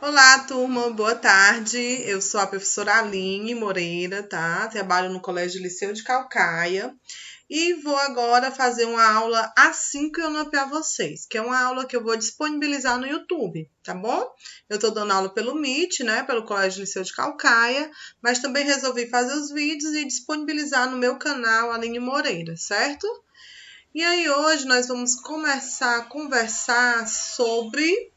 Olá, turma, boa tarde. Eu sou a professora Aline Moreira, tá? Trabalho no Colégio Liceu de Caucaia e vou agora fazer uma aula assíncrona para vocês, que é uma aula que eu vou disponibilizar no YouTube, tá bom? Eu tô dando aula pelo Meet, né, pelo Colégio Liceu de Caucaia, mas também resolvi fazer os vídeos e disponibilizar no meu canal Aline Moreira, certo? E aí hoje nós vamos começar a conversar sobre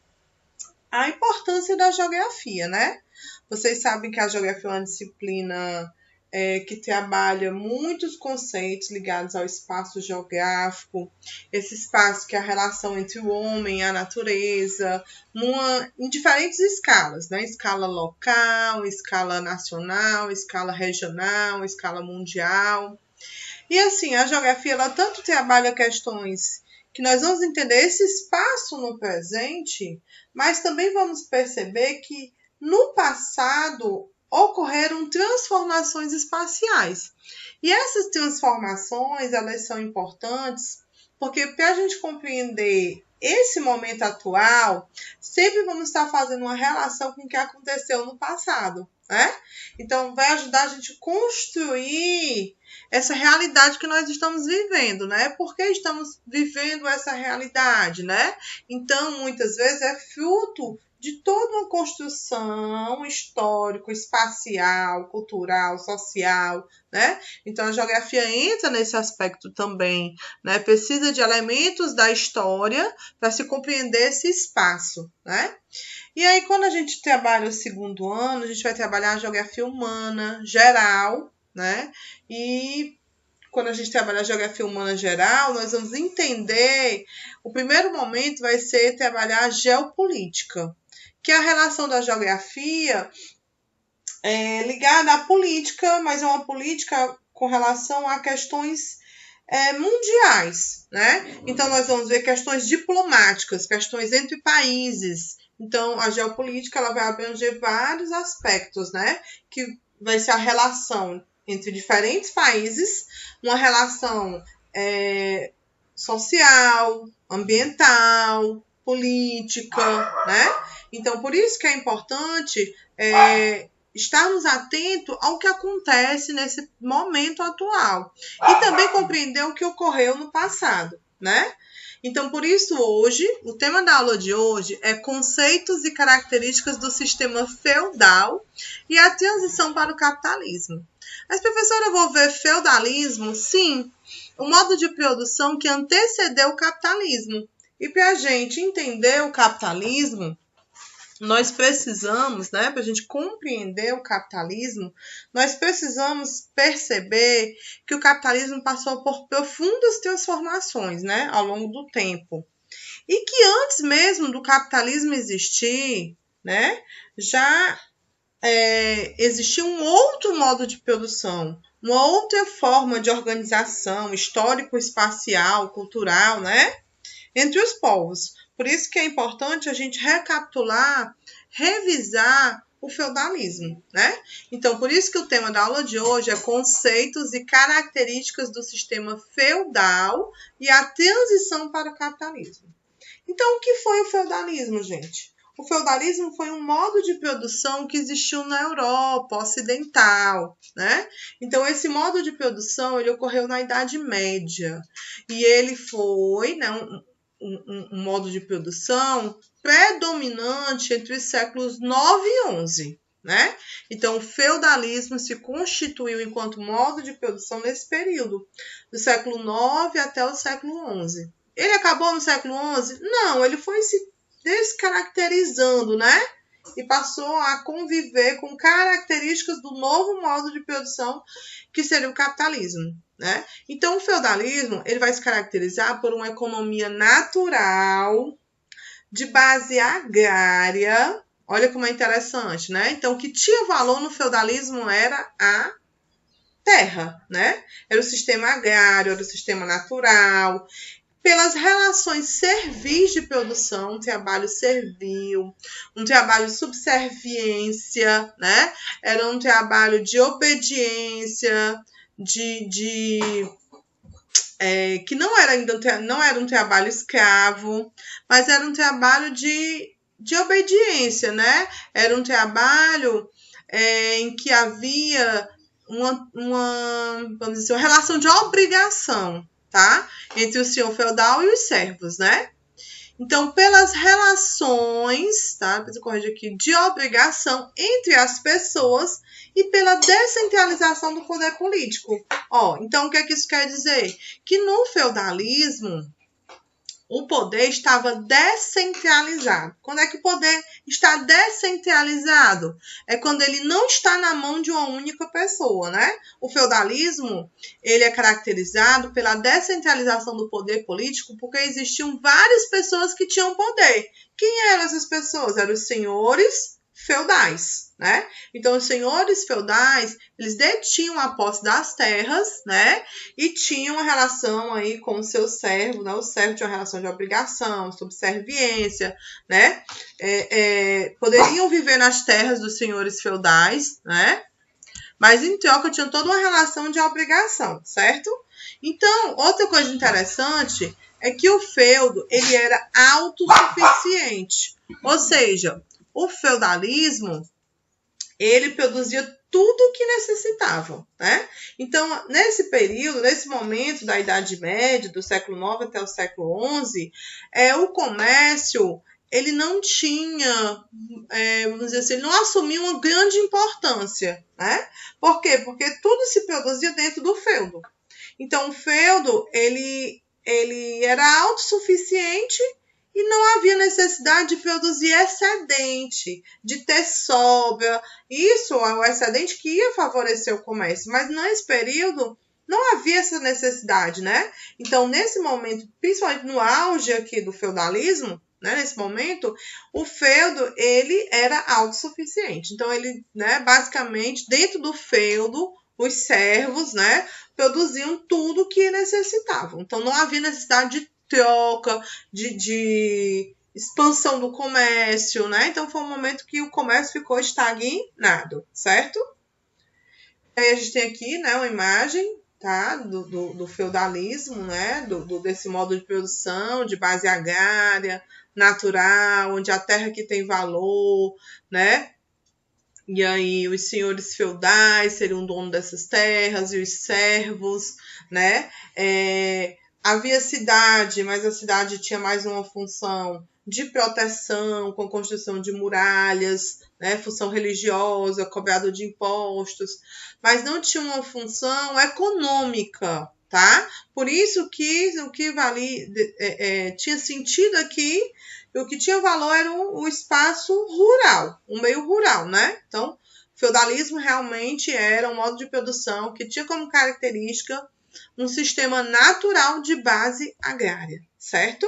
a importância da geografia, né? Vocês sabem que a geografia é uma disciplina que trabalha muitos conceitos ligados ao espaço geográfico, esse espaço que é a relação entre o homem e a natureza, em diferentes escalas, né? Escala local, escala nacional, escala regional, escala mundial. E assim, a geografia ela tanto trabalha questões que nós vamos entender esse espaço no presente, mas também vamos perceber que no passado ocorreram transformações espaciais. E essas transformações, elas são importantes porque para a gente compreender esse momento atual, sempre vamos estar fazendo uma relação com o que aconteceu no passado, né? Então, vai ajudar a gente a construir essa realidade que nós estamos vivendo, né? Por que estamos vivendo essa realidade, né? Então, muitas vezes é fruto de toda uma construção histórico, espacial, cultural, social, né? Então, a geografia entra nesse aspecto também, né? Precisa de elementos da história para se compreender esse espaço, né? E aí, quando a gente trabalha o segundo ano, a gente vai trabalhar a geografia humana geral, né? E quando a gente trabalha a geografia humana geral, nós vamos entender, o primeiro momento vai ser trabalhar a geopolítica, que é a relação da geografia ligada à política, mas é uma política com relação a questões mundiais, né? Então, nós vamos ver questões diplomáticas, questões entre países. Então, a geopolítica ela vai abranger vários aspectos, né? Que vai ser a relação entre diferentes países, uma relação social, ambiental, política, né? Então, por isso que é importante estarmos atentos ao que acontece nesse momento atual e também compreender o que ocorreu no passado, né? Então, por isso, hoje, o tema da aula de hoje é conceitos e características do sistema feudal e a transição para o capitalismo. Mas, professora, eu vou ver feudalismo? Sim, o modo de produção que antecedeu o capitalismo. E para a gente entender o capitalismo, nós precisamos, né, para a gente compreender o capitalismo, nós precisamos perceber que o capitalismo passou por profundas transformações, né, ao longo do tempo. E que antes mesmo do capitalismo existir, né, já existia um outro modo de produção, uma outra forma de organização histórico-espacial, cultural, né, entre os povos. Por isso que é importante a gente recapitular, revisar o feudalismo, né? Então, por isso que o tema da aula de hoje é conceitos e características do sistema feudal e a transição para o capitalismo. Então, o que foi o feudalismo, gente? O feudalismo foi um modo de produção que existiu na Europa Ocidental, né? Então, esse modo de produção ele ocorreu na Idade Média e ele foi, né, um modo de produção predominante entre os séculos 9 e 11. Né? Então, o feudalismo se constituiu enquanto modo de produção nesse período, do século 9 até o século 11. Ele acabou no século 11? Não, ele foi se descaracterizando, né? E passou a conviver com características do novo modo de produção que seria o capitalismo. Né? Então, o feudalismo ele vai se caracterizar por uma economia natural, de base agrária. Olha como é interessante, né? Então, o que tinha valor no feudalismo era a terra, né? Era o sistema agrário, era o sistema natural. Pelas relações servis de produção, um trabalho servil, um trabalho de subserviência, né? Era um trabalho de obediência, que não era um trabalho escravo, mas era um trabalho de de obediência, né? Era um trabalho em que havia vamos dizer, uma relação de obrigação, tá? Entre o senhor feudal e os servos, né? Então, pelas relações, tá? Depois eu corrijo aqui, de obrigação entre as pessoas e pela descentralização do poder político. Então, o que é que isso quer dizer? Que no feudalismo, o poder estava descentralizado. Quando é que o poder está descentralizado? É quando ele não está na mão de uma única pessoa, né? O feudalismo, ele é caracterizado pela descentralização do poder político porque existiam várias pessoas que tinham poder. Quem eram essas pessoas? Eram os senhores feudais, né? Então, os senhores feudais, eles detinham a posse das terras, né? E tinham uma relação aí com o seu servo, né? O servo tinha uma relação de obrigação, subserviência, né? Poderiam viver nas terras dos senhores feudais, né? Mas, em troca, tinham toda uma relação de obrigação, certo? Então, outra coisa interessante é que o feudo, ele era autossuficiente. Ou seja, o feudalismo, ele produzia tudo o que necessitavam, né? Então, nesse período, nesse momento da Idade Média, do século IX até o século XI, o comércio, ele não tinha, vamos dizer assim, ele não assumia uma grande importância, né? Por quê? Porque tudo se produzia dentro do feudo. Então, o feudo, ele era autossuficiente e não havia necessidade de produzir excedente, de ter sobra. Isso é o excedente que ia favorecer o comércio, mas nesse período não havia essa necessidade, né? Então, nesse momento, principalmente no auge aqui do feudalismo, né, nesse momento, o feudo, ele era autossuficiente. Então, ele, né, basicamente, dentro do feudo, os servos, né, produziam tudo o que necessitavam. Então, não havia necessidade de troca, de expansão do comércio, né? Então, foi um momento que o comércio ficou estagnado, certo? Aí a gente tem aqui, né, uma imagem, tá, do feudalismo, né, desse modo de produção, de base agrária, natural, onde a terra que tem valor, né? E aí os senhores feudais seriam dono dessas terras e os servos, né? Havia cidade, mas a cidade tinha mais uma função de proteção, com construção de muralhas, né? Função religiosa, cobrado de impostos, mas não tinha uma função econômica, tá? Por isso que o que tinha sentido aqui, o que tinha valor era o espaço rural, o meio rural, né? Então, o feudalismo realmente era um modo de produção que tinha como característica um sistema natural de base agrária, certo?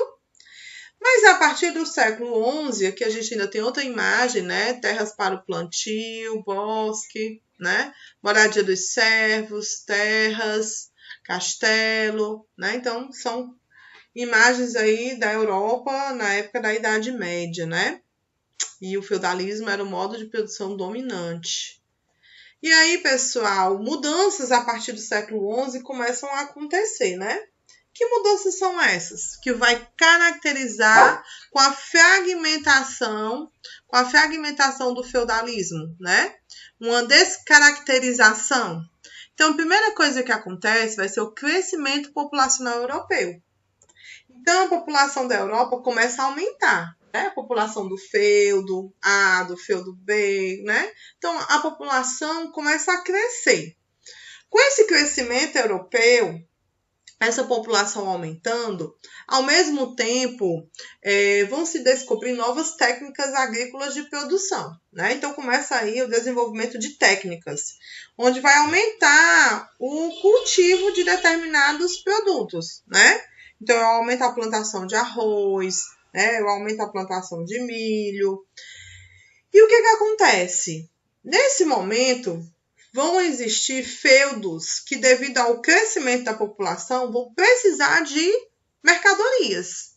Mas a partir do século XI, aqui a gente ainda tem outra imagem, né? Terras para o plantio, bosque, né? Moradia dos servos, terras, castelo, né? Então, são imagens aí da Europa na época da Idade Média, né? E o feudalismo era o modo de produção dominante. E aí, pessoal, mudanças a partir do século XI começam a acontecer, né? Que mudanças são essas? Que vai caracterizar com a fragmentação do feudalismo, né? Uma descaracterização. Então, a primeira coisa que acontece vai ser o crescimento populacional europeu. Então, a população da Europa começa a aumentar, né? A população do feudo A, do feudo B, né? Então, a população começa a crescer. Com esse crescimento europeu, essa população aumentando, ao mesmo tempo, vão se descobrir novas técnicas agrícolas de produção, né? Então, começa aí o desenvolvimento de técnicas, onde vai aumentar o cultivo de determinados produtos, né? Então, aumenta a plantação de arroz, né? Aumenta a plantação de milho. E o que acontece? Nesse momento, vão existir feudos que, devido ao crescimento da população, vão precisar de mercadorias.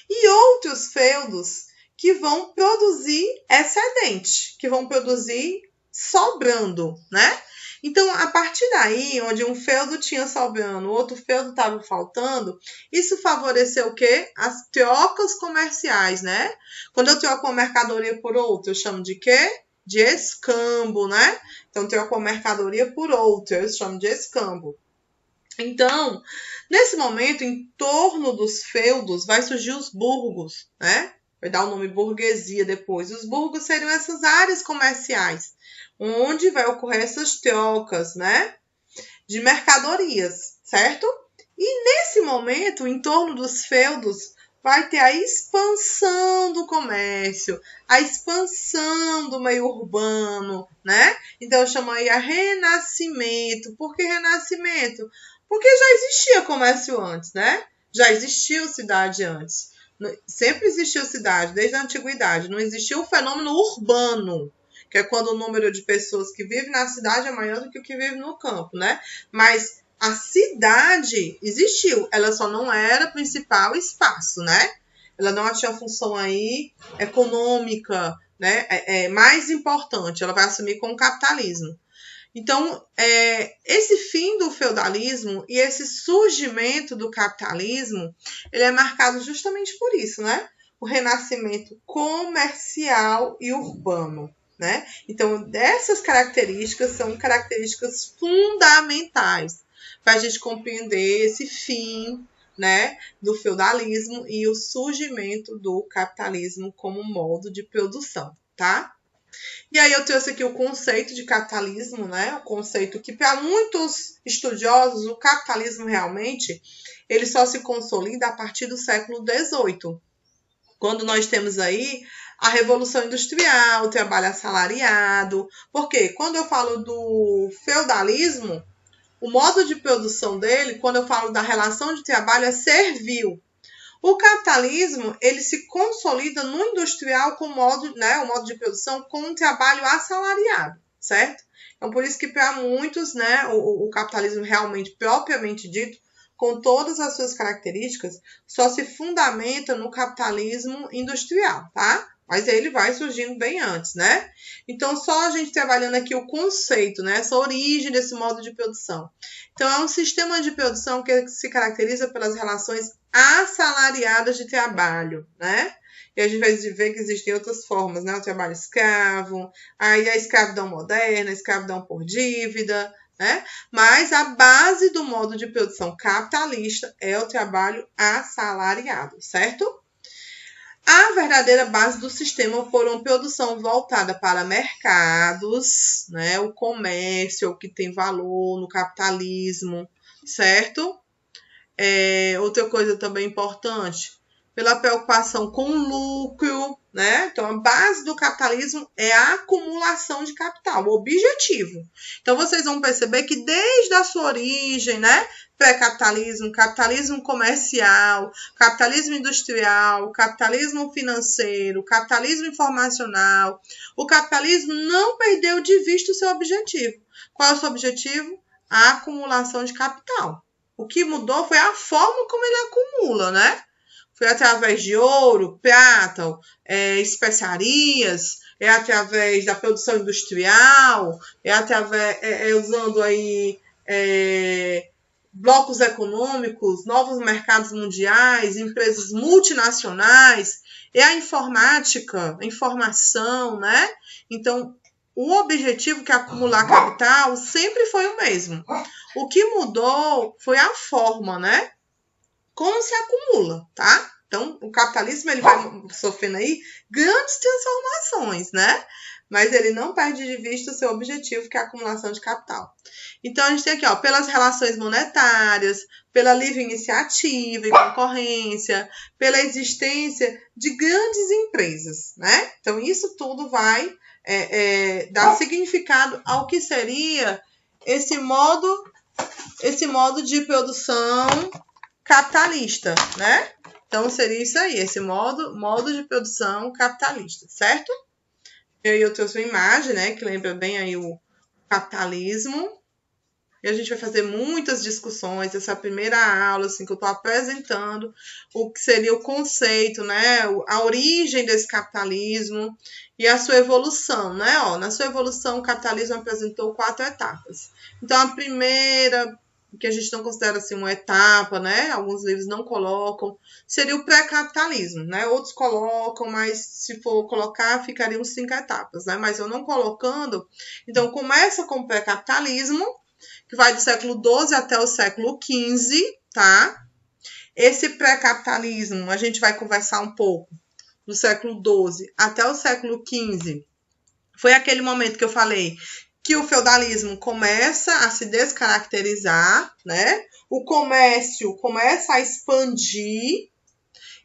E outros feudos que vão produzir excedente, que vão produzir sobrando, né? Então, a partir daí, onde um feudo tinha sobrando, o outro feudo estava faltando, isso favoreceu o quê? As trocas comerciais, né? Quando eu troco uma mercadoria por outra, eu chamo de quê? De escambo, né? Então, troco uma mercadoria por outra, eu chamo de escambo. Então, nesse momento, em torno dos feudos, vai surgir os burgos, né? Vai dar o nome burguesia depois. Os burgos seriam essas áreas comerciais, onde vai ocorrer essas trocas, né? De mercadorias, certo? E nesse momento, em torno dos feudos, vai ter a expansão do comércio, a expansão do meio urbano, né? Então, eu chamo aí a renascimento. Por que renascimento? Porque já existia comércio antes, né? Já existiu cidade antes. Sempre existiu cidade, desde a antiguidade. Não existia o fenômeno urbano, que é quando o número de pessoas que vivem na cidade é maior do que o que vive no campo, né? Mas a cidade existiu, ela só não era o principal espaço, né? Ela não tinha função aí econômica, né? Mais importante, ela vai assumir com o capitalismo. Então, esse fim do feudalismo e esse surgimento do capitalismo, ele é marcado justamente por isso, né? O renascimento comercial e urbano, né? Então, essas características são características fundamentais para a gente compreender esse fim, né, do feudalismo e o surgimento do capitalismo como modo de produção, tá? E aí eu trouxe aqui o conceito de capitalismo, né? O conceito que para muitos estudiosos o capitalismo realmente ele só se consolida a partir do século XVIII, quando nós temos aí a Revolução Industrial, o trabalho assalariado. Porque quando eu falo do feudalismo, o modo de produção dele, quando eu falo da relação de trabalho, é servil. O capitalismo, ele se consolida no industrial com o modo de produção com um trabalho assalariado, certo? Então, por isso que para muitos, né, o capitalismo realmente, propriamente dito, com todas as suas características, só se fundamenta no capitalismo industrial, tá? Mas ele vai surgindo bem antes, né? Então, só a gente trabalhando aqui o conceito, né? Essa origem desse modo de produção. Então, é um sistema de produção que se caracteriza pelas relações assalariadas de trabalho, né? E a gente vai ver que existem outras formas, né? O trabalho escravo, aí a escravidão moderna, a escravidão por dívida, né? Mas a base do modo de produção capitalista é o trabalho assalariado, certo? A verdadeira base do sistema foi uma produção voltada para mercados, né? O comércio, o que tem valor no capitalismo, certo? Outra coisa também importante, pela preocupação com o lucro, né? Então, a base do capitalismo é a acumulação de capital, o objetivo. Então, vocês vão perceber que desde a sua origem, né? Pré-capitalismo, capitalismo comercial, capitalismo industrial, capitalismo financeiro, capitalismo informacional, o capitalismo não perdeu de vista o seu objetivo. Qual é o seu objetivo? A acumulação de capital. O que mudou foi a forma como ele acumula, né? Foi através de ouro, prata, especiarias, através da produção industrial, usando aí blocos econômicos, novos mercados mundiais, empresas multinacionais, a informática, a informação, né? Então, o objetivo que é acumular capital sempre foi o mesmo. O que mudou foi a forma, né? Como se acumula, tá? Então, o capitalismo ele vai sofrendo aí grandes transformações, né? Mas ele não perde de vista o seu objetivo, que é a acumulação de capital. Então, a gente tem aqui, ó, pelas relações monetárias, pela livre iniciativa e concorrência, pela existência de grandes empresas, né? Então, isso tudo vai dar significado ao que seria esse modo de produção capitalista, né? Então, seria isso aí, esse modo de produção capitalista, certo? E aí eu trouxe uma imagem, né, que lembra bem aí o capitalismo. e a gente vai fazer muitas discussões. Essa é a primeira aula assim, que eu estou apresentando o que seria o conceito, né? A origem desse capitalismo e a sua evolução, né? Ó, na sua evolução, o capitalismo apresentou 4 etapas. Então, a primeira, que a gente não considera assim uma etapa, né? Alguns livros não colocam, seria o pré-capitalismo, né? Outros colocam, mas se for colocar, ficariam 5 etapas, né? Mas eu não colocando, então começa com o pré-capitalismo, que vai do século XII até o século XV, tá? Esse pré-capitalismo, a gente vai conversar um pouco do século XII até o século XV. Foi aquele momento que eu falei que o feudalismo começa a se descaracterizar, né? O comércio começa a expandir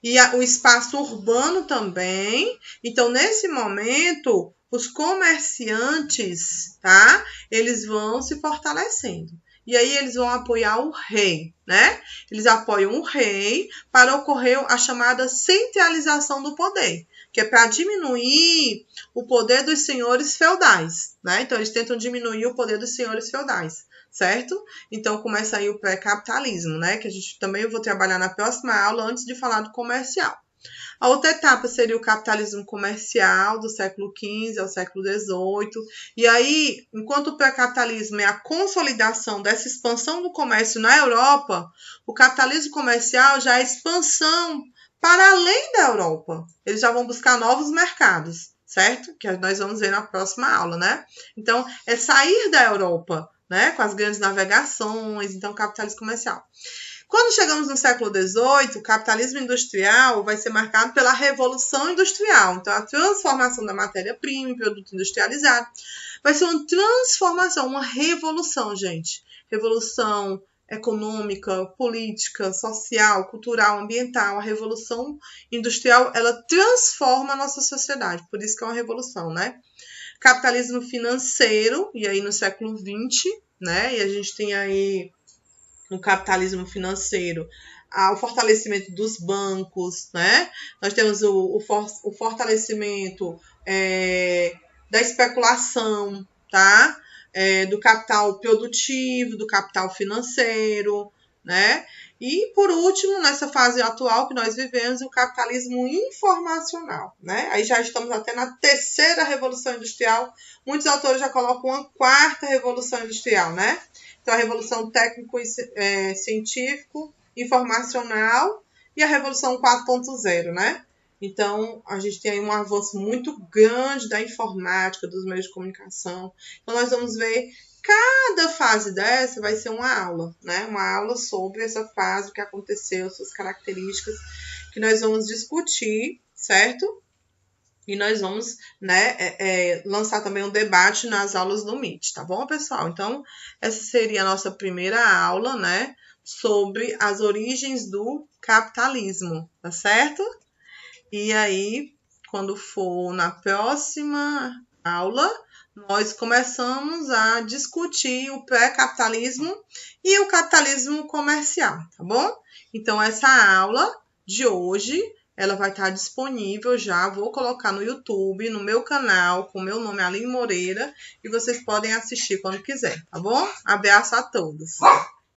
e o espaço urbano também. Então, nesse momento, os comerciantes, tá? Eles vão se fortalecendo. E aí eles vão apoiar o rei, né? Eles apoiam o rei para ocorrer a chamada centralização do poder, que é para diminuir o poder dos senhores feudais, né? Então, eles tentam diminuir o poder dos senhores feudais, certo? Então, começa aí o pré-capitalismo, né? Que a gente também vou trabalhar na próxima aula, antes de falar do comercial. A outra etapa seria o capitalismo comercial, do século XV ao século XVIII. E aí, enquanto o pré-capitalismo é a consolidação dessa expansão do comércio na Europa, o capitalismo comercial já é a expansão para além da Europa. Eles já vão buscar novos mercados, certo? Que nós vamos ver na próxima aula, né? Então, é sair da Europa, né? Com as grandes navegações, então, capitalismo comercial. Quando chegamos no século XVIII, o capitalismo industrial vai ser marcado pela Revolução Industrial. Então, a transformação da matéria-prima em produto industrializado vai ser uma transformação, uma revolução, gente. Revolução econômica, política, social, cultural, ambiental. A Revolução Industrial, ela transforma a nossa sociedade. Por isso que é uma revolução, né? Capitalismo financeiro, e aí no século XX, né? E a gente tem aí no capitalismo financeiro, o fortalecimento dos bancos, né? Nós temos o fortalecimento da especulação, tá? Do capital produtivo, do capital financeiro, né? E, por último, nessa fase atual que nós vivemos, o capitalismo informacional, né? Aí já estamos até na 3ª Revolução Industrial. Muitos autores já colocam uma 4ª Revolução Industrial, né? Então, a Revolução Técnico-Científico, Informacional e a Revolução 4.0, né? Então, a gente tem aí um avanço muito grande da informática, dos meios de comunicação. Então, nós vamos ver, cada fase dessa vai ser uma aula, né? Uma aula sobre essa fase, o que aconteceu, suas características, que nós vamos discutir, certo? E nós vamos, né, lançar também um debate nas aulas do Meet, tá bom, pessoal? Então, essa seria a nossa primeira aula, né, sobre as origens do capitalismo, tá certo? E aí, quando for na próxima aula, nós começamos a discutir o pré-capitalismo e o capitalismo comercial, tá bom? Então, essa aula de hoje, ela vai estar disponível já, vou colocar no YouTube, no meu canal, com o meu nome, Aline Moreira, e vocês podem assistir quando quiser, tá bom? Abraço a todos!